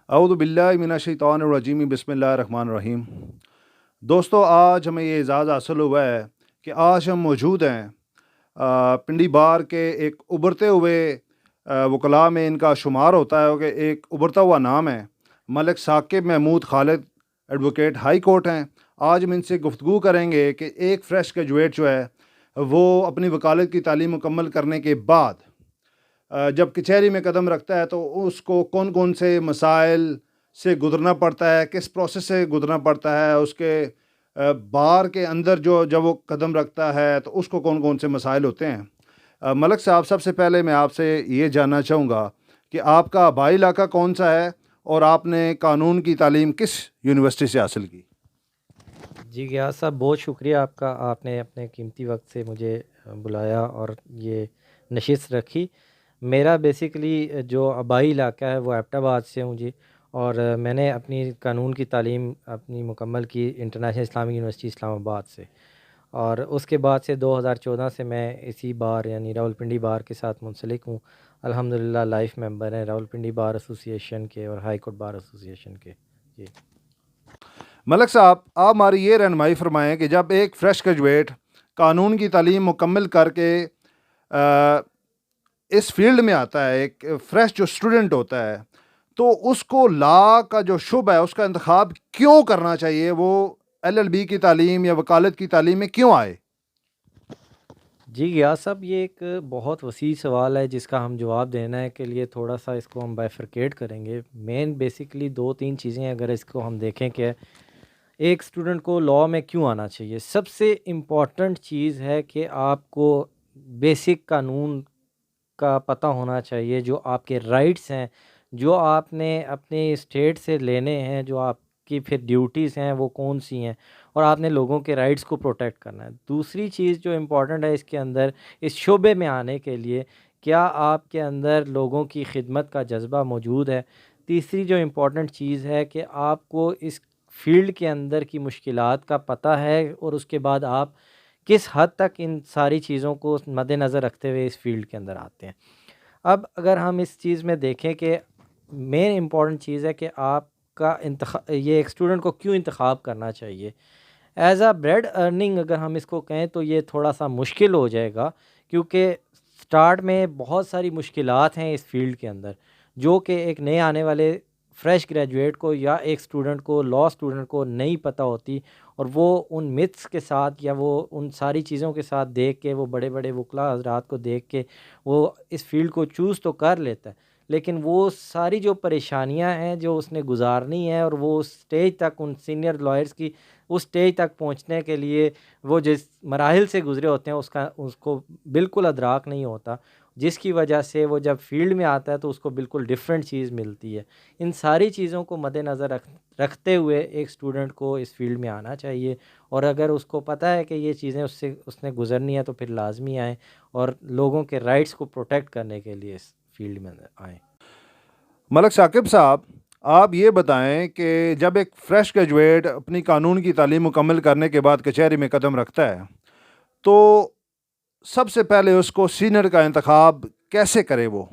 औज़ु बिल्लाहि मिनश्शैतानिर्रजीम बिस्मिल्लाहिर्रहमानिर्रहीम। दोस्तों, आज हमें ये एज़ाज़ हासिल हुआ है कि आज हम मौजूद हैं पिंडी बार के एक उभरते हुए वकला में इनका शुमार होता है कि एक उभरता हुआ नाम है। Malik Saqib Mahmood Khalid advocate high court हैं। आज हम इनसे गुफ्तगू करेंगे कि एक फ़्रेश ग्रेजुएट जो है वो अपनी वकालत की तालीम मुकम्मल करने के बाद जब कचहरी में कदम रखता है तो उसको कौन कौन से मसाइल से गुज़रना पड़ता है, किस प्रोसेस से गुज़रना पड़ता है, उसके बार के अंदर जो जब वो कदम रखता है तो उसको कौन कौन से मसाइल होते हैं। मलिक साहब, सबसे पहले मैं आपसे ये जानना चाहूँगा कि आपका आबाई इलाका कौन सा है और आपने कानून की तालीम किस यूनिवर्सिटी से हासिल की? जी गियास साहब, बहुत शुक्रिया आपका। आपने अपने कीमती वक्त से मुझे बुलाया और ये नशिस्त रखी। मेरा बेसिकली जो आबाई इलाका है वो एबटाबाद से हूँ जी। और मैंने अपनी कानून की तालीम अपनी मुकम्मल की इंटरनेशनल इस्लामिक यूनिवर्सिटी इस्लामाबाद से। और उसके बाद से 2014 से मैं इसी बार यानी रावलपिंडी बार के साथ मुंसलिक हूँ। अल्हम्दुलिल्लाह लाइफ मेंबर हैं रावलपिंडी बार एसोसिएशन के और हाई कोर्ट बार एसोसिएशन के। जी। मलिक साहब, आप हमारी ये रहनुमाई फ़रमाएँ कि जब एक फ़्रेश ग्रेजुएट कानून की तालीम मुकम्मल करके इस फ़ील्ड में आता है, एक फ़्रेश जो स्टूडेंट होता है, तो उसको लॉ का जो शुब है, उसका इंतख़ाब क्यों करना चाहिए? वो एलएलबी की तालीम या वकालत की तालीम में क्यों आए? जी गियास साहब, ये एक बहुत वसी सवाल है जिसका हम जवाब देने के लिए थोड़ा-सा इसको हम बाइफरकेट करेंगे। मेन बेसिकली 2-3 चीज़ें अगर इसको हम देखें कि एक स्टूडेंट को लॉ में क्यों आना चाहिए। सबसे इम्पॉर्टेंट चीज़ है कि आपको बेसिक कानून का पता होना चाहिए, जो आपके राइट्स हैं, जो आपने अपने स्टेट से लेने हैं, जो आपकी फिर ड्यूटीज़ हैं वो कौन-सी हैं, और आपने लोगों के राइट्स को प्रोटेक्ट करना है। दूसरी चीज़ जो इम्पोर्टेंट है इसके अंदर, इस शोबे में आने के लिए, क्या आपके अंदर लोगों की खिदमत का जज़्बा मौजूद है। तीसरी जो इम्पोर्टेंट चीज़ है कि आपको इस फ़ील्ड के अंदर की मुश्किलात का पता है और उसके बाद आप किस हद तक इन सारी चीज़ों को मद्देनज़र रखते हुए इस फ़ील्ड के अंदर आते हैं। अब अगर हम इस चीज़ में देखें कि मेन इम्पॉर्टेंट चीज़ है कि आपका ये एक स्टूडेंट को क्यों इंतख़ाब करना चाहिए। एज़ अ ब्रेड अर्निंग अगर हम इसको कहें तो ये थोड़ा-सा मुश्किल हो जाएगा, क्योंकि स्टार्ट में बहुत सारी मुश्किलात हैं इस फ़ील्ड के अंदर, जो कि एक नए आने वाले फ्रेश ग्रेजुएट को या एक स्टूडेंट को, लॉ स्टूडेंट को नहीं पता होती। और वो उन मिथ्स के साथ या वो उन सारी चीज़ों के साथ देख के, वो बड़े-बड़े वकला हज़रात को देख के वो इस फ़ील्ड को चूज़ तो कर लेता है, लेकिन वो सारी जो परेशानियाँ हैं जो उसने गुज़ारनी है, और वो उस स्टेज तक उन सीनियर लॉयर्स की उस स्टेज तक पहुँचने के लिए वो जिस मराहिल से गुज़रे होते हैं उसका उसको बिल्कुल अदराक नहीं होता। जिसकी वजह से वो जब फ़ील्ड में आता है तो उसको बिल्कुल डिफ़रेंट चीज़ मिलती है। इन सारी चीज़ों को मद्देनज़र रखते हुए एक स्टूडेंट को इस फ़ील्ड में आना चाहिए, और अगर उसको पता है कि ये चीज़ें उससे उसने गुज़रनी है तो फिर लाज़मी आए और लोगों के राइट्स को प्रोटेक्ट करने के लिए इस फ़ील्ड में आएँ। मलिक साकिब साहब, आप ये बताएँ कि जब एक फ़्रेश ग्रेजुएट अपनी कानून की तालीम मुकम्मल करने के बाद कचहरी में कदम रखता है, तो सबसे पहले उसको सीनियर का इंतख़ाब कैसे करे वो?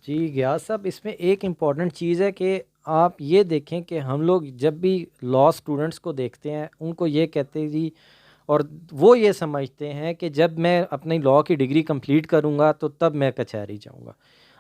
जी, गियास साहब, इसमें एक इम्पॉर्टेंट चीज़ है कि आप ये देखें कि हम लोग जब भी लॉ स्टूडेंट्स को देखते हैं, उनको ये कहते हैं जी, और वो ये समझते हैं कि जब मैं अपनी लॉ की डिग्री कंप्लीट करूँगा तो तब मैं कचहरी जाऊँगा।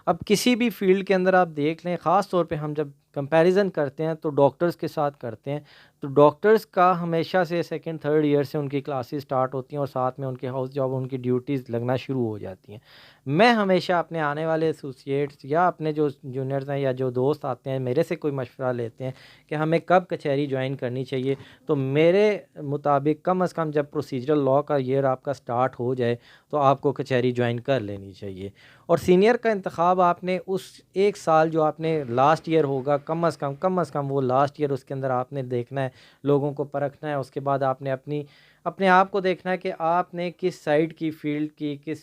अब किसी भी फ़ील्ड के अंदर आप देख लें, ख़ास तौर पे हम जब कंपैरिज़न करते हैं तो डॉक्टर्स के साथ करते हैं। तो डॉक्टर्स का हमेशा से सेकंड थर्ड ईयर से उनकी क्लासेस स्टार्ट होती हैं और साथ में उनके हाउस जॉब, उनकी ड्यूटीज़ लगना शुरू हो जाती हैं। मैं हमेशा अपने आने वाले एसोसिएट्स या अपने जो जूनियर्स हैं या जो दोस्त आते हैं मेरे से कोई मशवरा लेते हैं कि हमें कब कचहरी ज्वाइन करनी चाहिए, तो मेरे मुताबिक कम से कम जब प्रोसीजरल लॉ का ईयर आपका स्टार्ट हो जाए तो आपको कचहरी ज्वाइन कर लेनी चाहिए। और सीनियर का इंतखाब आपने उस 1 साल जो आपने लास्ट ईयर होगा, कम अज़ कम वो लास्ट ईयर उसके अंदर आपने देखना है, लोगों को परखना है। उसके बाद आपने अपने आप को देखना है कि आपने किस साइड की फ़ील्ड की, किस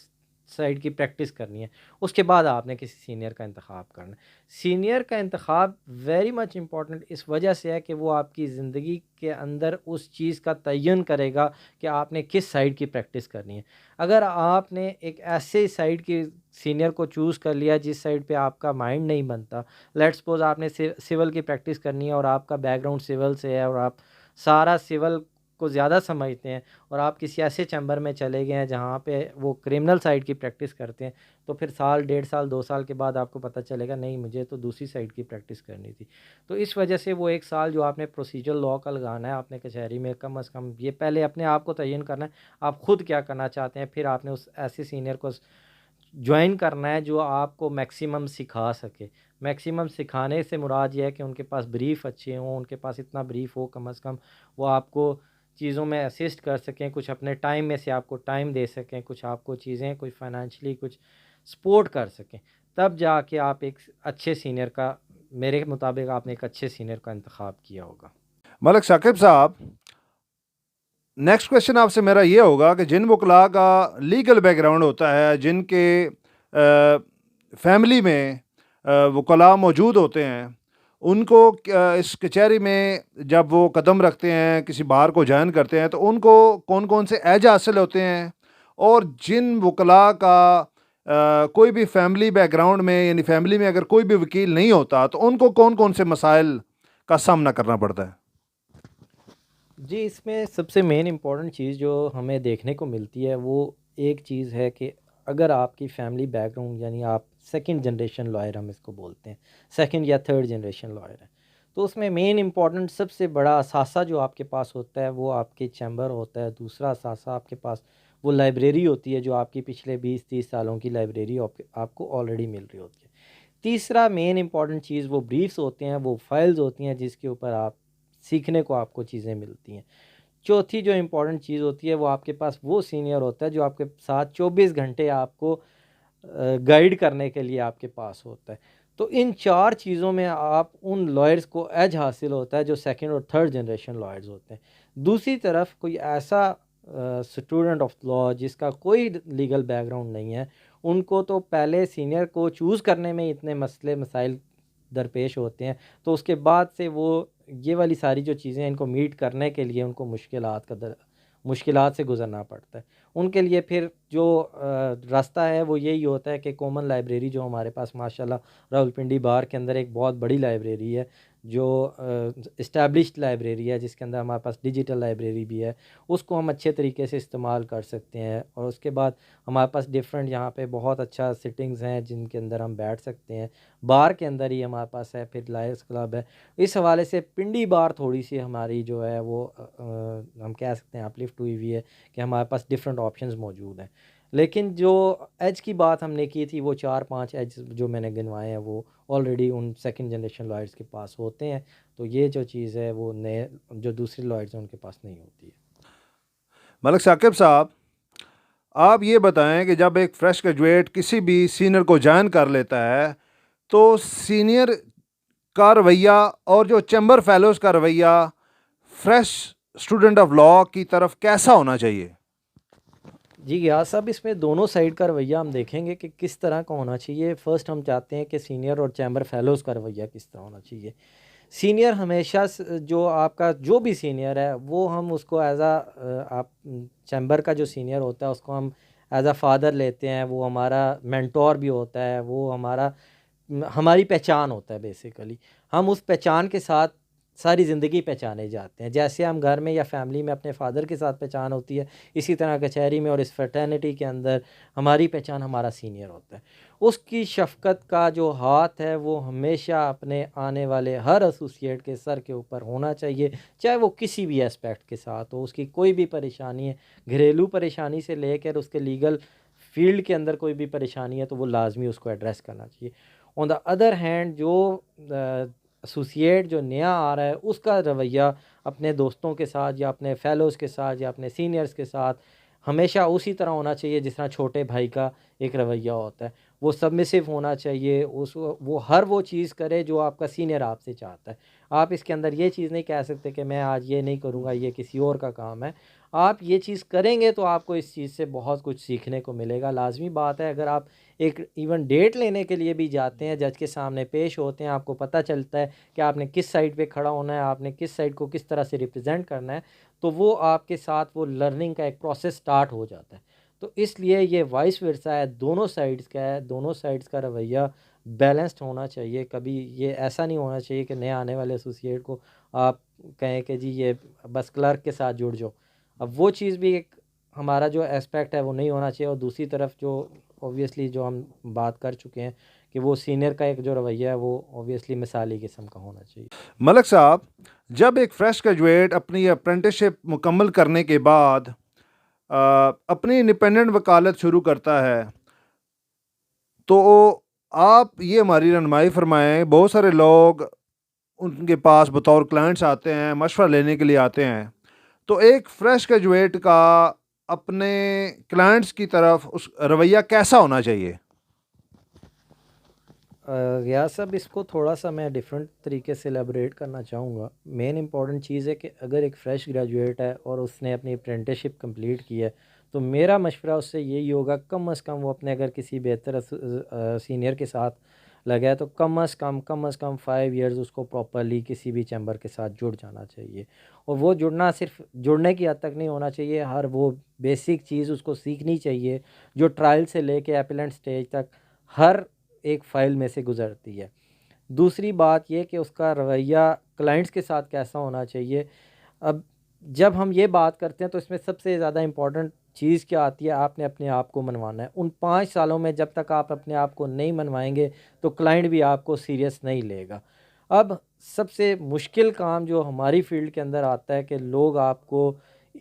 साइड की प्रैक्टिस करनी है, उसके बाद आपने किसी सीनियर का इंतखाब करना है। सीनियर का इंतखाब वेरी मच इम्पॉर्टेंट इस वजह से है कि वो आपकी ज़िंदगी के अंदर उस चीज़ का तयन करेगा कि आपने किस साइड की प्रैक्टिस करनी है। अगर आपने एक ऐसे साइड की सीनियर को चूज़ कर लिया जिस साइड पे आपका माइंड नहीं बनता, लेट्स सपोज़ आपने सिविल की प्रैक्टिस करनी है और आपका बैकग्राउंड सिविल से है और आप सारा सिविल को ज़्यादा समझते हैं और आप किसी ऐसे चैम्बर में चले गए हैं जहाँ पे वो क्रिमिनल साइड की प्रैक्टिस करते हैं, तो फिर साल, डेढ़ साल, 2 साल के बाद आपको पता चलेगा नहीं मुझे तो दूसरी साइड की प्रैक्टिस करनी थी। तो इस वजह से वो 1 साल जो आपने प्रोसीजरल लॉ का लगाना है आपने कचहरी में कम से कम ये पहले अपने आप को तयन करना है, आप खुद क्या करना चाहते हैं, फिर आपने उस ऐसे सीनियर को जॉइन करना है जो आपको मैक्सिमम सिखा सके। मैक्सिमम सिखाने से मुराद ये है कि उनके पास ब्रीफ़ अच्छे हों, उनके पास इतना ब्रीफ़ हो कम से कम वो आपको चीज़ों में असिस्ट कर सकें, कुछ अपने टाइम में से आपको टाइम दे सकें, कुछ आपको चीज़ें कुछ फ़ाइनेंशियली कुछ सपोर्ट कर सकें। तब जाके आप एक अच्छे सीनियर का मेरे मुताबिक आपने एक अच्छे सीनियर का इंतख़ाब किया होगा। मलिक साकिब साहब, नेक्स्ट क्वेश्चन आपसे मेरा ये होगा कि जिन वकला का लीगल बैकग्राउंड होता है, जिनके फैमिली में वकला मौजूद होते हैं, उनको इस कचहरी में जब वो कदम रखते हैं, किसी बार को ज्वाइन करते हैं, तो उनको कौन कौन से एज हासिल होते हैं, और जिन वकला का कोई भी फैमिली बैकग्राउंड में यानी फैमिली में अगर कोई भी वकील नहीं होता तो उनको कौन कौन से मसाइल का सामना करना पड़ता है? जी, इसमें सबसे मेन इम्पॉर्टेंट चीज़ जो हमें देखने को मिलती है वो एक चीज़ है कि अगर आपकी फैमिली बैकग्राउंड यानी आप सेकंड जनरेशन लॉयर हम इसको बोलते हैं, सेकंड या थर्ड जनरेशन लॉयर है, तो उसमें मेन इम्पॉर्टेंट सबसे बड़ा असासा जो आपके पास होता है वो आपके चैम्बर होता है। दूसरा असासा आपके पास वो लाइब्रेरी होती है जो आपकी पिछले 20-30 सालों की लाइब्रेरी आपको ऑलरेडी मिल रही होती है। तीसरा मेन इम्पॉर्टेंट चीज़ वो ब्रीफ्स होते हैं, वो फाइल्स होती हैं जिसके ऊपर आप सीखने को आपको चीज़ें मिलती हैं। चौथी जो इम्पोर्टेंट चीज़ होती है वो आपके पास वो सीनियर होता है जो आपके साथ 24 घंटे आपको गाइड करने के लिए आपके पास होता है। तो इन 4 चीज़ों में आप उन लॉयर्स को एज हासिल होता है जो सेकंड और थर्ड जनरेशन लॉयर्स होते हैं। दूसरी तरफ कोई ऐसा स्टूडेंट ऑफ लॉ जिसका कोई लीगल बैकग्राउंड नहीं है, उनको तो पहले सीनियर को चूज़ करने में इतने मसले मसाइल दरपेश होते हैं, तो उसके बाद से वो ये वाली सारी जो चीज़ें हैं इनको मीट करने के लिए उनको मुश्किलात से गुज़रना पड़ता है। उनके लिए फिर जो रास्ता है वो यही होता है कि कॉमन लाइब्रेरी जो हमारे पास माशाल्लाह रावलपिंडी बार के अंदर एक बहुत बड़ी लाइब्रेरी है, जो एस्टैब्लिश्ड लाइब्रेरी है जिसके अंदर हमारे पास डिजिटल लाइब्रेरी भी है, उसको हम अच्छे तरीके से इस्तेमाल कर सकते हैं। और उसके बाद हमारे पास डिफरेंट यहाँ पे बहुत अच्छा सिटिंग्स हैं जिनके अंदर हम बैठ सकते हैं। बार के अंदर ही हमारे पास है, फिर लायर्स क्लब है। इस हवाले से पिंडी बार थोड़ी-सी हमारी जो है वो हम कह सकते हैं अपलिफ्ट हुई हुई है कि हमारे पास डिफरेंट ऑप्शंस मौजूद हैं। लेकिन जो एज की बात हमने की थी वो 4-5 एज जो मैंने गिनवाए हैं वो ऑलरेडी उन सेकंड जनरेशन लॉयर्स के पास होते हैं। तो ये जो चीज़ है वो नए जो दूसरे लॉयर्स हैं उनके पास नहीं होती है। मलिक साकिब साहब, आप ये बताएं कि जब एक फ्रेश ग्रेजुएट किसी भी सीनियर को ज्वाइन कर लेता है, तो सीनियर का रवैया और जो चैम्बर फेलोज़ का रवैया फ्रेश स्टूडेंट ऑफ लॉ की तरफ कैसा होना चाहिए? जी, गियास साहब इसमें दोनों साइड का रवैया हम देखेंगे कि किस तरह का होना चाहिए। फ़र्स्ट हम चाहते हैं कि सीनियर और चैम्बर फेलोज़ का रवैया किस तरह होना चाहिए। सीनियर हमेशा जो आपका जो भी सीनियर है वो हम उसको आप चैम्बर का जो सीनियर होता है उसको हम एज अ फादर लेते हैं, वो हमारा मेंटोर भी होता है, वो हमारी पहचान होता है बेसिकली। हम उस पहचान के साथ सारी ज़िंदगी पहचाने जाते हैं। जैसे हम घर में या फैमिली में अपने फ़ादर के साथ पहचान होती है, इसी तरह कचहरी में और इस फ्रेटर्निटी के अंदर हमारी पहचान हमारा सीनियर होता है। उसकी शफ़क़त का जो हाथ है वो हमेशा अपने आने वाले हर एसोसिएट के सर के ऊपर होना चाहिए, चाहे वो किसी भी एस्पेक्ट के साथ हो। उसकी कोई भी परेशानी है, घरेलू परेशानी से लेकर उसके लीगल फ़ील्ड के अंदर कोई भी परेशानी है तो वो लाज़मी उसको एड्रेस करना चाहिए। ऑन द अदर हैंड जो एसोसिएट जो नया आ रहा है उसका रवैया अपने दोस्तों के साथ या अपने फेलोज़ के साथ या अपने सीनियर्स के साथ हमेशा उसी तरह होना चाहिए जिस तरह छोटे भाई का एक रवैया होता है। वो सबमिसिव होना चाहिए, वो हर वो चीज़ करे जो आपका सीनियर आपसे चाहता है। आप इसके अंदर ये चीज़ नहीं कह सकते कि मैं आज ये नहीं करूँगा, ये किसी और का काम है। आप ये चीज़ करेंगे तो आपको इस चीज़ से बहुत कुछ सीखने को मिलेगा। लाज़मी बात है, अगर आप एक इवन डेट लेने के लिए भी जाते हैं, जज के सामने पेश होते हैं, आपको पता चलता है कि आपने किस साइड पे खड़ा होना है, आपने किस साइड को किस तरह से रिप्रेज़ेंट करना है, तो वो आपके साथ वो लर्निंग का एक प्रोसेस स्टार्ट हो जाता है। तो इसलिए ये वाइस वर्सा है, दोनों साइड्स का है, दोनों साइड्स का रवैया बैलेंस्ड होना चाहिए। कभी ये ऐसा नहीं होना चाहिए कि नए आने वाले एसोसिएट को आप कहें कि जी ये बस क्लर्क के साथ जुड़ जाओ। अब वो चीज़ भी एक हमारा जो एस्पेक्ट है वो नहीं होना चाहिए, और दूसरी तरफ जो ऑब्वियसली जो हम बात कर चुके हैं कि वो सीनियर का एक जो रवैया है वो ऑब्वियसली मिसाली किस्म का होना चाहिए। मलक साहब, जब एक फ्रेश ग्रेजुएट अपनी अप्रेंटिसशिप मुकम्मल करने के बाद अपनी इंडिपेंडेंट वकालत शुरू करता है, तो आप ये हमारी रहनुमाई फरमाएं। बहुत सारे लोग उनके पास बतौर क्लाइंट्स आते हैं, मशवरा लेने के लिए आते हैं, तो एक फ्रेश ग्रेजुएट का अपने क्लाइंट्स की तरफ उस रवैया कैसा होना चाहिए? गया साहब, इसको थोड़ा सा मैं डिफरेंट तरीके से एलेबोरेट करना चाहूँगा। मेन इंपॉर्टेंट चीज़ है कि अगर एक फ़्रेश ग्रेजुएट है और उसने अपनी अप्रेंटिसशिप कंप्लीट की है, तो मेरा मशवरा उससे यही होगा, कम अज़ कम वो अपने अगर किसी बेहतर सीनियर के साथ लगा है तो कम अज़ कम 5 इयर्स उसको प्रॉपरली किसी भी चैम्बर के साथ जुड़ जाना चाहिए। और वो जुड़ना सिर्फ जुड़ने की हद तक नहीं होना चाहिए, हर वो बेसिक चीज़ उसको सीखनी चाहिए जो ट्रायल से लेके एपेलेंट स्टेज तक हर एक फ़ाइल में से गुज़रती है। दूसरी बात ये कि उसका रवैया क्लाइंट्स के साथ कैसा होना चाहिए। अब जब हम ये बात करते हैं तो इसमें सबसे ज़्यादा इम्पॉर्टेंट चीज़ क्या आती है, आपने अपने आप को मनवाना है। उन 5 सालों में जब तक आप अपने आप को नहीं मनवाएँगे तो क्लाइंट भी आपको सीरियस नहीं लेगा। अब सबसे मुश्किल काम जो हमारी फ़ील्ड के अंदर आता है कि लोग आपको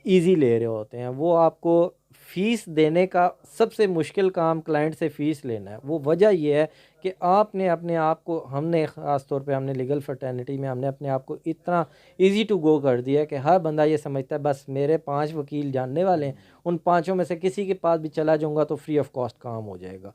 ईज़ी ले रहे होते हैं। वो आपको फ़ीस देने का सबसे मुश्किल काम क्लाइंट से फ़ीस लेना है। वो वजह ये है कि आपने अपने आप को, हमने ख़ास तौर पे हमने लीगल फ्रेटर्निटी में हमने अपने आप को इतना ईज़ी टू गो कर दिया है कि हर बंदा ये समझता है बस मेरे 5 वकील जानने वाले हैं, उन पाँचों में से किसी के पास भी चला जाऊँगा तो फ्री ऑफ कॉस्ट काम हो जाएगा।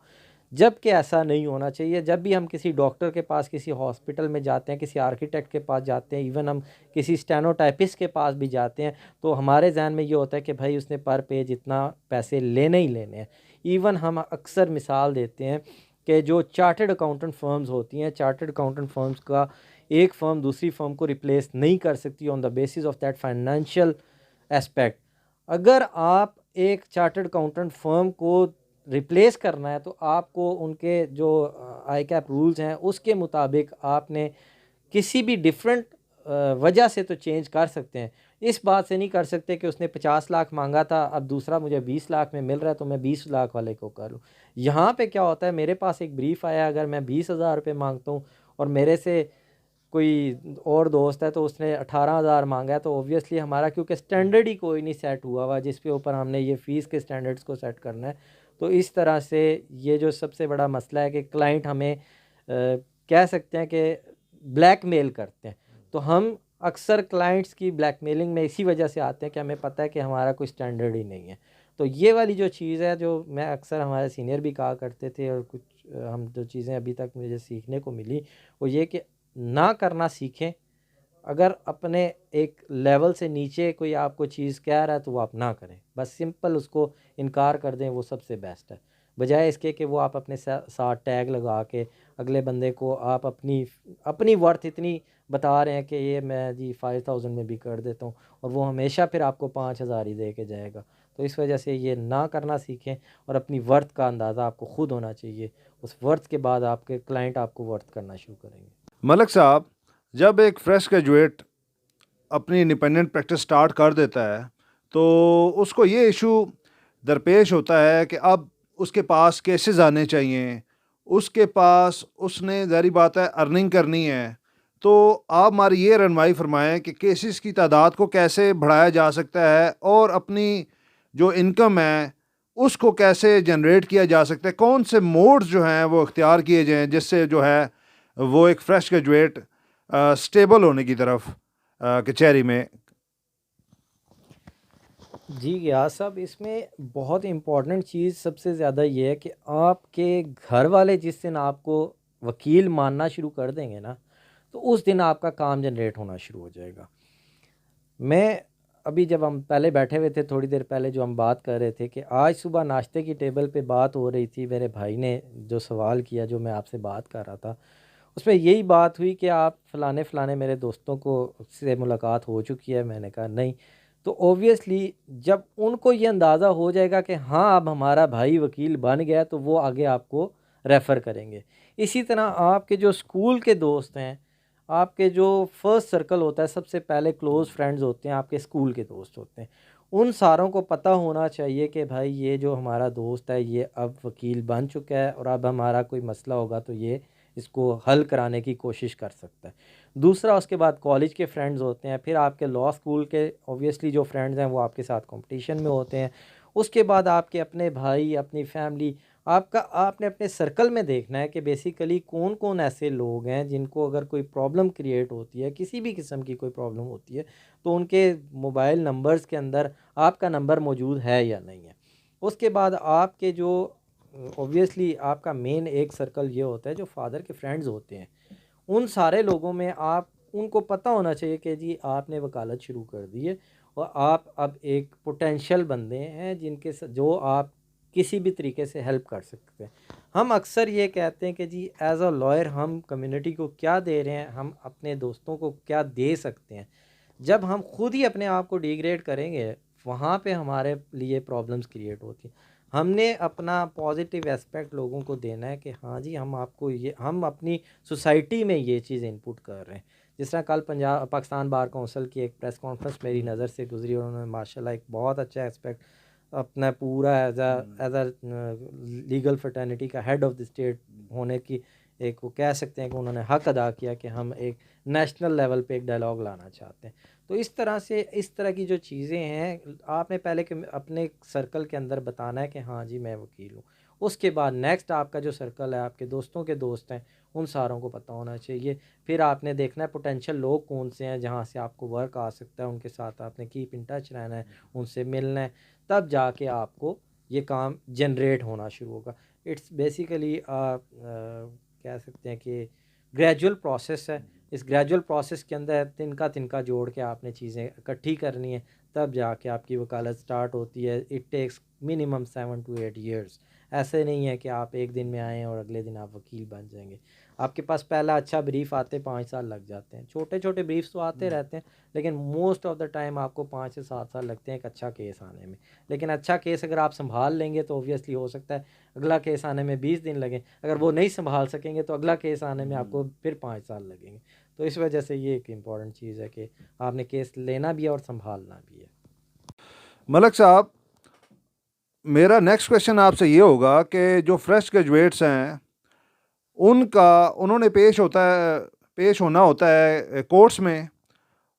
जबकि ऐसा नहीं होना चाहिए। जब भी हम किसी डॉक्टर के पास, किसी हॉस्पिटल में जाते हैं, किसी आर्किटेक्ट के पास जाते हैं, इवन हम किसी स्टेनोटाइपिस्ट के पास भी जाते हैं, तो हमारे ज़हन में ये होता है कि भाई उसने पर पेज इतना पैसे लेने ही लेने हैं। इवन हम अक्सर मिसाल देते हैं कि जो चार्टर्ड अकाउंटेंट फ़र्म्स होती हैं, चार्टर्ड अकाउंटेंट फ़र्म्स का एक फ़र्म दूसरी फ़र्म को रिप्लेस नहीं कर सकती on the basis of that financial aspect. अगर आप एक चार्टर्ड अकाउंटेंट फ़र्म को रिप्लेस करना है तो आपको उनके जो आई कैप रूल्स हैं उसके मुताबिक आपने किसी भी डिफरेंट वजह से तो चेंज कर सकते हैं। इस बात से नहीं कर सकते कि उसने 50 लाख मांगा था, अब दूसरा मुझे 20 लाख में मिल रहा है तो मैं 20 लाख वाले को करूँ। यहाँ पे क्या होता है, मेरे पास एक ब्रीफ आया, अगर मैं 20,000 रुपये मांगता हूँ और मेरे से कोई और दोस्त है तो उसने 18,000 मांगा है, तो ऑब्वियसली हमारा क्योंकि स्टैंडर्ड ही कोई नहीं सेट हुआ हुआ जिस पे ऊपर हमने ये फ़ीस के स्टैंडर्ड्स को सेट करना है। तो इस तरह से ये जो सबसे बड़ा मसला है कि क्लाइंट हमें कह सकते हैं कि ब्लैकमेल करते हैं। तो हम अक्सर क्लाइंट्स की ब्लैकमेलिंग में इसी वजह से आते हैं कि हमें पता है कि हमारा कोई स्टैंडर्ड ही नहीं है। तो ये वाली जो चीज़ है, जो मैं अक्सर हमारे सीनियर भी कहा करते थे और कुछ हम जो चीज़ें अभी तक मुझे सीखने को मिली वो ये कि ना करना सीखें। अगर अपने एक लेवल से नीचे कोई आपको चीज़ कह रहा है तो वो आप ना करें, बस सिंपल उसको इनकार कर दें, वो सबसे बेस्ट है। बजाय इसके कि वो आप अपने साथ टैग लगा के अगले बंदे को आप अपनी अपनी वर्थ इतनी बता रहे हैं कि ये मैं जी 5000 में भी कर देता हूँ, और वो हमेशा फिर आपको 5000 ही दे के जाएगा। तो इस वजह से ये ना करना सीखें और अपनी वर्थ का अंदाज़ा आपको खुद होना चाहिए। उस वर्थ के बाद आपके क्लाइंट आपको वर्थ करना शुरू करेंगे। मलक साहब, जब एक फ्रेश ग्रेजुएट अपनी इंडिपेंडेंट प्रैक्टिस स्टार्ट कर देता है, तो उसको ये इशू दरपेश होता है कि अब उसके पास केसेस आने चाहिए, उसके पास उसने ज़ाहिर बात है अर्निंग करनी है। तो आप हमारी ये रहनुमाई फरमाएं कि केसेस की तादाद को कैसे बढ़ाया जा सकता है और अपनी जो इनकम है उसको कैसे जनरेट किया जा सकता है, कौन से मोड्स जो हैं वो इख्तियार किए जाएँ जिससे जो है वो एक फ्रेश ग्रेजुएट स्टेबल होने की तरफ कचहरी में। जी गयास साहब, इसमें बहुत इम्पोर्टेंट चीज़ सबसे ज़्यादा ये है कि आपके घर वाले जिस दिन आपको वकील मानना शुरू कर देंगे ना, तो उस दिन आपका काम जनरेट होना शुरू हो जाएगा। मैं अभी जब हम पहले बैठे हुए थे थोड़ी देर पहले जो हम बात कर रहे थे कि आज सुबह नाश्ते की टेबल पे बात हो रही थी, मेरे भाई ने जो सवाल किया जो मैं आपसे बात कर रहा था, उसमें यही बात हुई कि आप फ़लाने फ़लाने मेरे दोस्तों को से मुलाकात हो चुकी है। मैंने कहा नहीं। तो ऑब्वियसली जब उनको ये अंदाज़ा हो जाएगा कि हाँ अब हमारा भाई वकील बन गया, तो वो आगे आपको रेफ़र करेंगे। इसी तरह आपके जो स्कूल के दोस्त हैं, आपके जो फर्स्ट सर्कल होता है, सबसे पहले क्लोज़ फ्रेंड्स होते हैं, आपके स्कूल के दोस्त होते हैं। उन सारों को पता होना चाहिए कि भाई ये जो हमारा दोस्त है ये अब वकील बन चुका है और अब हमारा कोई मसला होगा तो ये इसको हल कराने की कोशिश कर सकता है। दूसरा, उसके बाद कॉलेज के फ्रेंड्स होते हैं, फिर आपके लॉ स्कूल के ऑब्वियसली जो फ्रेंड्स हैं वो आपके साथ कंपटीशन में होते हैं। उसके बाद आपके अपने भाई, अपनी फैमिली, आपने अपने सर्कल में देखना है कि बेसिकली कौन-कौन ऐसे लोग हैं जिनको अगर कोई प्रॉब्लम क्रिएट होती है, किसी भी किस्म की कोई प्रॉब्लम होती है, तो उनके मोबाइल नंबर्स के अंदर आपका नंबर मौजूद है या नहीं है। उसके बाद आपके जो ऑब्वियसली आपका मेन एक सर्कल ये होता है जो फादर के फ्रेंड्स होते हैं। उन सारे लोगों में आप उनको पता होना चाहिए कि जी आपने वकालत शुरू कर दी है और आप अब एक पोटेंशियल बंदे हैं जिनके जो आप किसी भी तरीके से हेल्प कर सकते हैं। हम अक्सर ये कहते हैं कि जी एज़ अ लॉयर हम कम्युनिटी को क्या दे रहे हैं, हम अपने दोस्तों को क्या दे सकते हैं। जब हम खुद ही अपने आप को डिग्रेड करेंगे, वहाँ पे हमारे लिए प्रॉब्लम्स क्रिएट होती हैं। हमने अपना पॉजिटिव एस्पेक्ट लोगों को देना है कि हाँ जी हम अपनी सोसाइटी में ये चीज़ इनपुट कर रहे हैं। जिस तरह कल पंजाब पाकिस्तान बार काउंसिल की एक प्रेस कॉन्फ्रेंस मेरी नज़र से गुजरी और उन्होंने माशाल्लाह एक बहुत अच्छा एस्पेक्ट अपना पूरा एज अ लीगल फ्रेटर्निटी का हेड ऑफ़ द स्टेट होने की एक वो कह सकते हैं कि उन्होंने हक अदा किया कि हम एक नेशनल लेवल पे एक डायलॉग लाना चाहते हैं। तो इस तरह से इस तरह की जो चीज़ें हैं आपने पहले के अपने सर्कल के अंदर बताना है कि हाँ जी मैं वकील हूँ। उसके बाद नेक्स्ट आपका जो सर्कल है, आपके दोस्तों के दोस्त हैं, उन सारों को पता होना चाहिए। फिर आपने देखना है पोटेंशियल लोग कौन से हैं जहाँ से आपको वर्क आ सकता है, उनके साथ आपने कीप इन टच रहना है, उनसे मिलना है, तब जाके आपको ये काम जनरेट होना शुरू होगा। इट्स बेसिकली कह सकते हैं कि ग्रेजुअल प्रोसेस है। इस ग्रेजुअल प्रोसेस के अंदर तिनका तिनका जोड़ के आपने चीज़ें इकट्ठी करनी है, तब जाके आपकी वकालत स्टार्ट होती है। It takes minimum 7 to 8 years. ऐसे नहीं है कि आप एक दिन में आएँ और अगले दिन आप वकील बन जाएंगे। आपके पास पहला अच्छा ब्रीफ आते 5 साल लग जाते हैं। छोटे छोटे ब्रीफ्स तो आते रहते हैं, लेकिन मोस्ट ऑफ द टाइम आपको 5 से 7 साल लगते हैं एक अच्छा केस आने में। लेकिन अच्छा केस अगर आप संभाल लेंगे तो ऑब्वियसली हो सकता है अगला केस आने में 20 दिन लगें। अगर वो नहीं संभाल सकेंगे तो अगला केस आने में आपको फिर 5 साल लगेंगे। तो इस वजह से ये एक इम्पॉर्टेंट चीज़ है कि आपने केस लेना भी है और संभालना भी है। मलक साहब, मेरा नेक्स्ट क्वेश्चन आपसे ये होगा कि जो फ्रेश ग्रेजुएट्स हैं उनका उन्होंने पेश होना होता है कोर्ट्स में,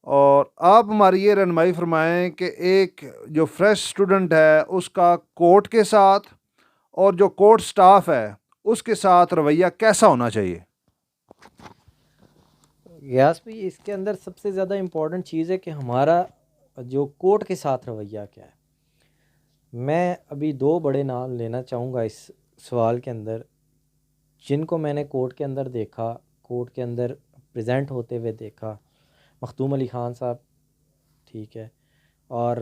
और आप हमारी ये रहनुमाई फरमाएं कि एक जो फ्रेश स्टूडेंट है उसका कोर्ट के साथ और जो कोर्ट स्टाफ है उसके साथ रवैया कैसा होना चाहिए। ग्यास भाई, इसके अंदर सबसे ज़्यादा इम्पॉर्टेंट चीज़ है कि हमारा जो कोर्ट के साथ रवैया क्या है। मैं अभी 2 बड़े नाम लेना चाहूँगा इस सवाल के अंदर, जिनको मैंने कोर्ट के अंदर देखा, कोर्ट के अंदर प्रेजेंट होते हुए देखा। मखदूम अली ख़ान साहब, ठीक है, और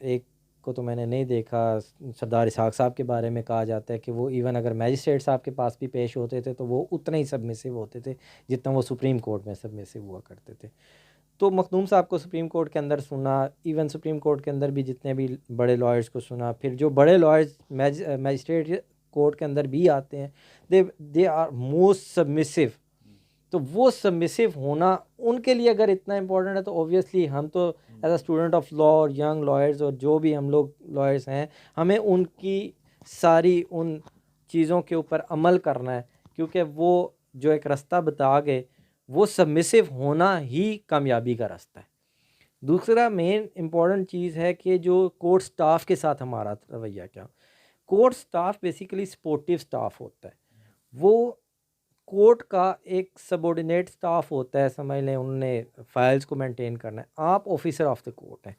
एक को तो मैंने नहीं देखा। सरदार इसहाक़ साहब के बारे में कहा जाता है कि वो इवन अगर मैजिस्ट्रेट साहब के पास भी पेश होते थे तो वो उतने ही सबमिसिव होते थे जितना वो सुप्रीम कोर्ट में सबमिसिव हुआ करते थे। तो मखदूम साहब को सुप्रीम कोर्ट के अंदर सुना, इवन सुप्रीम कोर्ट के अंदर भी जितने भी बड़े लॉयर्स को सुना, फिर जो बड़े लॉयर्स मैजिस्ट्रेट कोर्ट के अंदर भी आते हैं, दे आर मोस्ट सबमिसिव। तो वो सबमिसिव होना उनके लिए अगर इतना इम्पोर्टेंट है तो ऑब्वियसली हम तो as a student of law और यंग लॉयर्स और जो भी हम लोग लॉयर्स हैं, हमें उनकी सारी उन चीज़ों के ऊपर अमल करना है, क्योंकि वो जो एक रास्ता बता गए वो सबमिसिव होना ही कामयाबी का रास्ता है। दूसरा मेन इम्पॉर्टेंट चीज़ है कि जो कोर्ट स्टाफ के साथ हमारा रवैया क्या। Court staff basically supportive staff होता है। वो कोर्ट का एक सबॉर्डिनेट स्टाफ होता है, समझ लें उन्होंने फाइल्स को मेंटेन करना है। आप ऑफिसर ऑफ द कोर्ट हैं।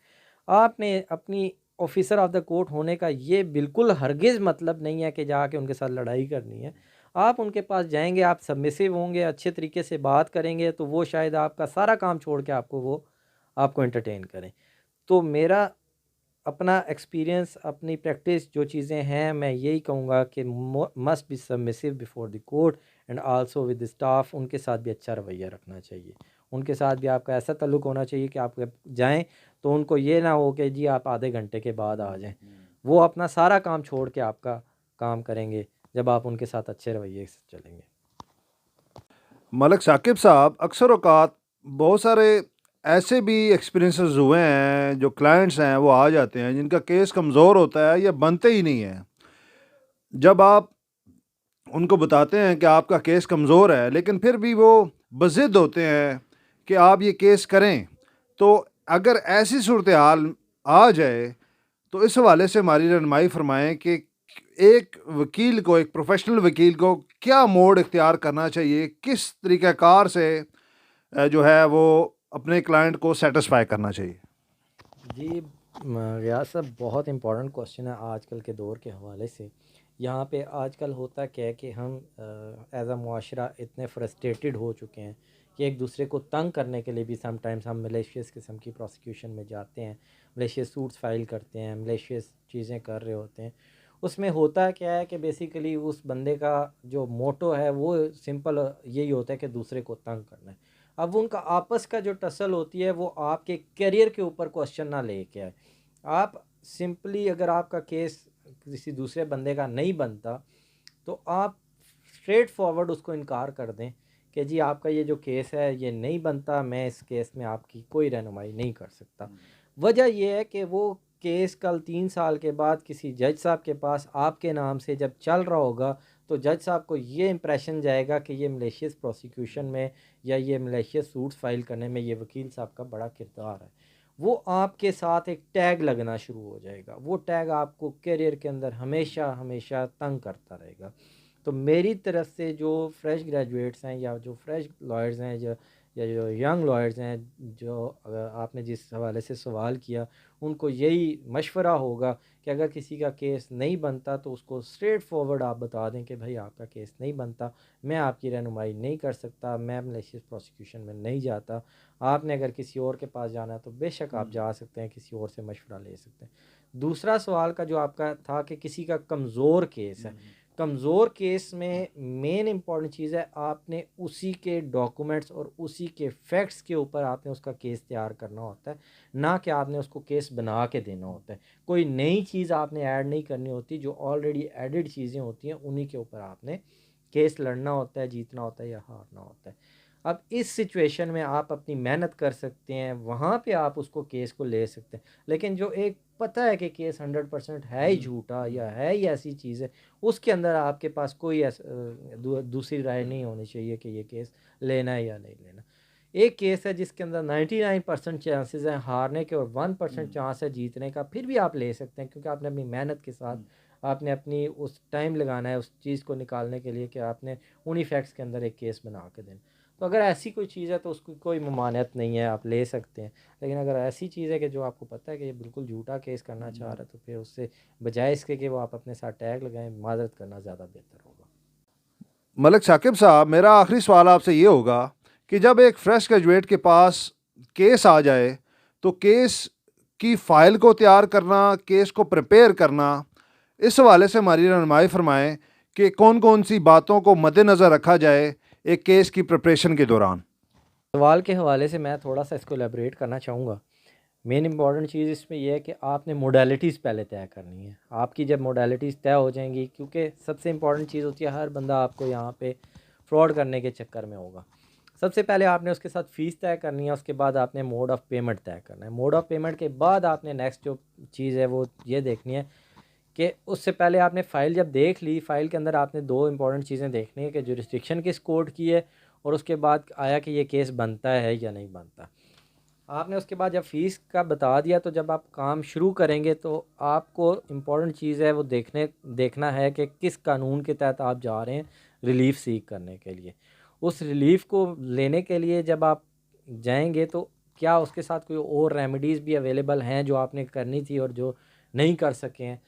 आपने अपनी ऑफिसर ऑफ द कोर्ट होने का ये बिल्कुल हरगिज़ मतलब नहीं है कि जाके उनके साथ लड़ाई करनी है। आप उनके पास जाएंगे, आप सबमिसिव होंगे, अच्छे तरीके से बात करेंगे, तो वो शायद आपका सारा काम छोड़ के आपको एंटरटेन करें। तो मेरा अपना एक्सपीरियंस, अपनी प्रैक्टिस जो चीज़ें हैं, मैं यही कहूँगा कि must be submissive before the court and also with the staff. उनके साथ भी अच्छा रवैया रखना चाहिए, उनके साथ भी आपका ऐसा ताल्लुक़ होना चाहिए कि आप जब जाएँ तो उनको ये ना हो कि जी आप आधे घंटे के बाद आ जाएँ। वो अपना सारा काम छोड़ के आपका काम करेंगे जब आप उनके साथ अच्छे रवैये से चलेंगे। मलिक साकिब साहब, अक्सर औक़ात बहुत सारे ऐसे भी एक्सपीरियंसेस हुए हैं, जो क्लाइंट्स हैं वो आ जाते हैं जिनका केस कमज़ोर होता है या बनते ही नहीं है। जब आप उनको बताते हैं कि आपका केस कमज़ोर है, लेकिन फिर भी वो बज़िद होते हैं कि आप ये केस करें। तो अगर ऐसी सूरत हाल आ जाए तो इस हवाले से हमारी रहनुमाई फरमाएं कि एक वकील को, एक प्रोफेशनल वकील को क्या मोड इख्तियार करना चाहिए, किस तरीक़ाकार से जो है वो अपने क्लाइंट को सेटिस्फाई करना चाहिए। जी, रियाज साहब, बहुत इम्पोर्टेंट क्वेश्चन है आजकल के दौर के हवाले से। यहाँ पे आजकल होता क्या है कि हम एज़ अ मुआशरा इतने फ्रस्ट्रेटेड हो चुके हैं कि एक दूसरे को तंग करने के लिए भी समटाइम्स हम मलेशियस किस्म की प्रोसिक्यूशन में जाते हैं, मलेशियस सूट्स फाइल करते हैं, मलेशियस चीज़ें कर रहे होते हैं। उसमें होता क्या है कि बेसिकली उस बंदे का जो मोटो है वो सिंपल यही होता है कि दूसरे को तंग करना है। अब उनका आपस का जो टसल होती है वो आपके करियर के ऊपर क्वेश्चन ना लेके आए। आप सिंपली, अगर आपका केस किसी दूसरे बंदे का नहीं बनता तो आप स्ट्रेट फॉरवर्ड उसको इनकार कर दें कि जी आपका ये जो केस है ये नहीं बनता, मैं इस केस में आपकी कोई रहनुमाई नहीं कर सकता। वजह यह है कि वो केस कल 3 साल के बाद किसी जज साहब के पास आपके नाम से जब चल रहा होगा तो जज साहब को ये इम्प्रेशन जाएगा कि ये मलेशियस प्रोसिक्यूशन में या ये मलेशियस सूट्स फाइल करने में ये वकील साहब का बड़ा किरदार है। वो आपके साथ एक टैग लगना शुरू हो जाएगा, वो टैग आपको करियर के अंदर हमेशा हमेशा तंग करता रहेगा। तो मेरी तरफ से जो फ्रेश ग्रेजुएट्स हैं या जो फ्रेश लॉयर्स हैं या जो यंग लॉयर्स हैं, जो आपने जिस हवाले से सवाल किया, उनको यही मशवरा होगा कि अगर किसी का केस नहीं बनता तो उसको स्ट्रेट फॉरवर्ड आप बता दें कि भाई आपका केस नहीं बनता, मैं आपकी रहनुमाई नहीं कर सकता, मैं मलेशियस प्रोसिक्यूशन में नहीं जाता। आपने अगर किसी और के पास जाना है तो बेशक आप जा सकते हैं, किसी और से मशवरा ले सकते हैं। दूसरा सवाल का जो आपका था कि किसी का कमज़ोर केस है, कमज़ोर केस में मेन इंपॉर्टेंट चीज़ है आपने उसी के डॉक्यूमेंट्स और उसी के फैक्ट्स के ऊपर आपने उसका केस तैयार करना होता है, ना कि आपने उसको केस बना के देना होता है। कोई नई चीज़ आपने ऐड नहीं करनी होती, जो ऑलरेडी एडिड चीज़ें होती हैं उन्हीं के ऊपर आपने केस लड़ना होता है, जीतना होता है या हारना होता है। अब इस सिचुएशन में आप अपनी मेहनत कर सकते हैं, वहाँ पे आप उसको केस को ले सकते हैं। लेकिन जो एक पता है कि केस 100% है ही झूठा या है ही ऐसी चीज़ है, उसके अंदर आपके पास कोई दूसरी राय नहीं होनी चाहिए कि ये केस लेना है या नहीं लेना। एक केस है जिसके अंदर 99% चांसेस हैं हारने के और 1% चांस है जीतने का, फिर भी आप ले सकते हैं क्योंकि आपने अपनी मेहनत के साथ आपने अपनी उस टाइम लगाना है उस चीज़ को निकालने के लिए कि आपने उन्हीं फैक्ट्स के अंदर एक केस बना के देना। तो अगर ऐसी कोई चीज़ है तो उसकी कोई ममानियत नहीं है, आप ले सकते हैं। लेकिन अगर ऐसी चीज़ है कि जो आपको पता है कि ये बिल्कुल झूठा केस करना चाह रहा है तो फिर उससे बजाय इसके कि वो आप अपने साथ टैग लगाएं, माजरत करना ज़्यादा बेहतर होगा। मलिक साकिब साहब, मेरा आखिरी सवाल आपसे ये होगा कि जब एक फ्रेश ग्रेजुएट के पास केस आ जाए तो केस की फ़ाइल को तैयार करना, केस को प्रिपेयर करना, इस हवाले से हमारी रहनुमाई फरमाएं कि कौन कौन सी बातों को मद्देनज़र रखा जाए एक केस की प्रिपरेशन के दौरान। सवाल के हवाले से मैं थोड़ा सा इसको एलेबरेट करना चाहूँगा। मेन इंपॉर्टेंट चीज़ इसमें यह है कि आपने मोडालिटीज़ पहले तय करनी है। आपकी जब मोडालिटीज़ तय हो जाएंगी, क्योंकि सबसे इंपॉर्टेंट चीज़ होती है हर बंदा आपको यहाँ पे फ्रॉड करने के चक्कर में होगा। सबसे पहले आपने उसके साथ फ़ीस तय करनी है, उसके बाद आपने मोड ऑफ़ पेमेंट तय करना है। मोड ऑफ़ पेमेंट के बाद आपने नेक्स्ट जो चीज़ है वो ये देखनी है कि उससे पहले आपने फ़ाइल जब देख ली, फ़ाइल के अंदर आपने 2 इंपॉर्टेंट चीज़ें देखनी है कि जुरिस्डिक्शन किस कोर्ट की है और उसके बाद आया कि ये केस बनता है या नहीं बनता। आपने उसके बाद जब फ़ीस का बता दिया तो जब आप काम शुरू करेंगे तो आपको इम्पॉर्टेंट चीज़ है वो देखना है कि किस कानून के तहत आप जा रहे हैं रिलीफ़ सीक करने के लिए। उस रिलीफ़ को लेने के लिए जब आप जाएँगे तो क्या उसके साथ कोई और रेमेडीज़ भी अवेलेबल हैं जो आपने करनी थी और जो नहीं कर सके हैं।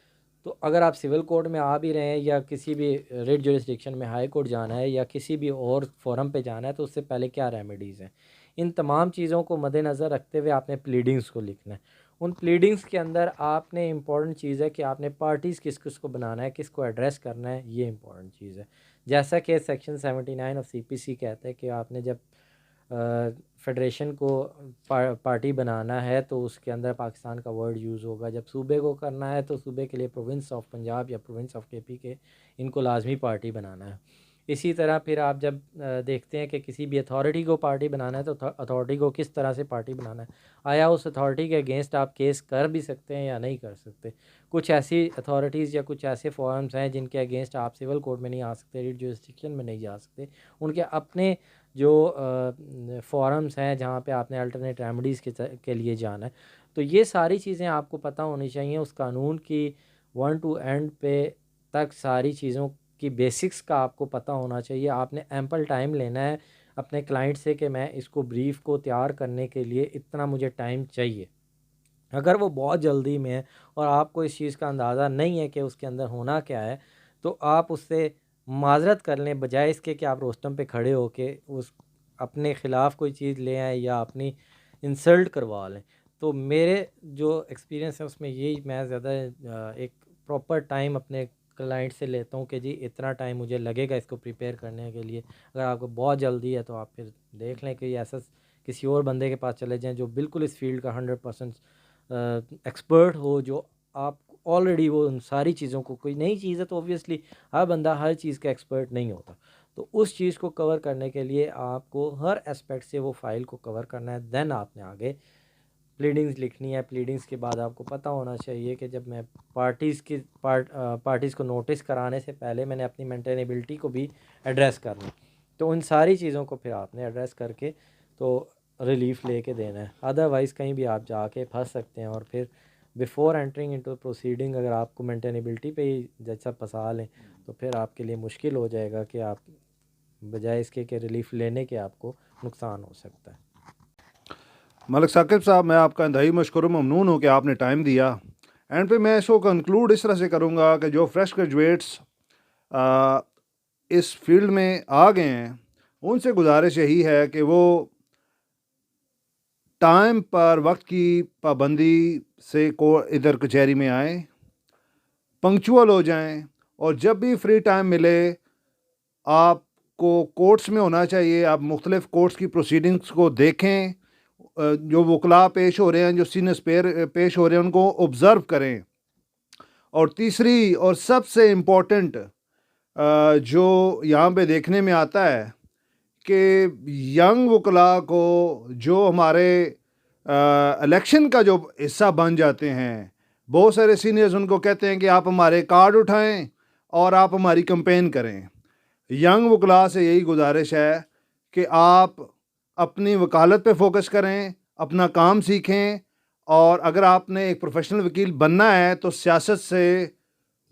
तो अगर आप सिविल कोर्ट में आ भी रहे हैं या किसी भी रिट जुरिस्डिक्शन में हाई कोर्ट जाना है या किसी भी और फोरम पे जाना है, तो उससे पहले क्या रेमेडीज़ हैं, इन तमाम चीज़ों को मद्देनज़र रखते हुए आपने प्लीडिंग्स को लिखना है। उन प्लीडिंग्स के अंदर आपने इम्पॉर्टेंट चीज़ है कि आपने पार्टीज़ किस किस को बनाना है, किसको एड्रेस करना है, ये इम्पॉर्टेंट चीज़ है। जैसा कि सेक्शन 79 ऑफ CPC कहता है कि आपने जब फेडरेशन को पार्टी बनाना है तो उसके अंदर पाकिस्तान का वर्ड यूज़ होगा। जब सूबे को करना है तो सूबे के लिए प्रोविंस ऑफ पंजाब या प्रोविंस ऑफ KP के इनको लाजमी पार्टी बनाना है। इसी तरह फिर आप जब देखते हैं कि किसी भी अथॉरिटी को पार्टी बनाना है तो अथॉरिटी को किस तरह से पार्टी बनाना है, आया उस अथॉरिटी के अगेंस्ट आप केस कर भी सकते हैं या नहीं कर सकते। कुछ ऐसी अथॉरिटीज़ या कुछ ऐसे फॉर्म्स हैं जिनके अगेंस्ट आप सिविल कोर्ट में नहीं आ सकते, रिट जुरिस्डिक्शन में नहीं जा सकते। उनके अपने जो फॉरम्स हैं जहाँ पे आपने अल्टरनेट रेमेडीज़ के लिए जाना है। तो ये सारी चीज़ें आपको पता होनी चाहिए। उस कानून की वन टू एंड पे तक सारी चीज़ों की बेसिक्स का आपको पता होना चाहिए। आपने एम्पल टाइम लेना है अपने क्लाइंट से कि मैं इसको ब्रीफ को तैयार करने के लिए इतना मुझे टाइम चाहिए। अगर वो बहुत जल्दी में है और आपको इस चीज़ का अंदाज़ा नहीं है कि उसके अंदर होना क्या है, तो आप उससे माज़रत कर लें, बजाय इसके कि आप रोस्टम पे खड़े होके उस अपने ख़िलाफ़ कोई चीज़ ले आएँ या अपनी इंसल्ट करवा लें। तो मेरे जो एक्सपीरियंस है उसमें यही, मैं ज़्यादा एक प्रॉपर टाइम अपने क्लाइंट से लेता हूँ कि जी इतना टाइम मुझे लगेगा इसको प्रिपेयर करने के लिए। अगर आपको बहुत जल्दी है तो आप फिर देख लें कि ऐसा किसी और बंदे के पास चले जाएँ जो बिल्कुल इस फील्ड का 100% एक्सपर्ट हो, जो आप ऑलरेडी वो उन सारी चीज़ों को, कोई नई चीज़ है तो ऑब्वियसली हर बंदा हर चीज़ का एक्सपर्ट नहीं होता। तो उस चीज़ को कवर करने के लिए आपको हर एस्पेक्ट से वो फ़ाइल को कवर करना है। देन आपने आगे प्लीडिंग्स लिखनी है। प्लीडिंग्स के बाद आपको पता होना चाहिए कि जब मैं पार्टीज़ को नोटिस कराने से पहले मैंने अपनी मेंटेनेबिलिटी को भी एड्रेस करना। तो उन सारी चीज़ों को फिर आपने एड्रेस करके तो रिलीफ़ लेके देना है। अदरवाइज़ कहीं भी आप जाके फंस सकते हैं और फिर बिफ़ोर एंटरिंग इनटू प्रोसीडिंग अगर आपको मेंटेनेबिलिटी पे ही जज साहब फंसा लें तो फिर आपके लिए मुश्किल हो जाएगा कि आप बजाय इसके कि रिलीफ़ लेने के आपको नुकसान हो सकता है। मलिक साकिब साहब, मैं आपका इंतहाई मशकूर ममनून हूँ कि आपने टाइम दिया। एंड पे मैं इसको कंक्लूड इस तरह से करूँगा कि जो फ्रेश ग्रेजुएट्स इस फील्ड में आ गए हैं उनसे गुजारिश यही है कि वो टाइम पर वक्त की पाबंदी से को इधर कचहरी में आएँ, पंक्चुअल हो जाएं, और जब भी फ्री टाइम मिले आपको कोर्ट्स में होना चाहिए। आप मुख्तलिफ़ कोर्ट्स की प्रोसीडिंग्स को देखें, जो वकला पेश हो रहे हैं, जो सीनियर्स पेश हो रहे हैं, उनको ऑब्ज़र्व करें। और तीसरी और सबसे इम्पोर्टेंट जो यहाँ पे देखने में आता है कि यंग वकला को जो हमारे इलेक्शन का जो हिस्सा बन जाते हैं, बहुत सारे सीनियर्स उनको कहते हैं कि आप हमारे कार्ड उठाएं और आप हमारी कैंपेन करें। यंग वकला से यही गुजारिश है कि आप अपनी वकालत पे फोकस करें, अपना काम सीखें, और अगर आपने एक प्रोफेशनल वकील बनना है तो सियासत से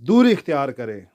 दूरी इख्तियार करें।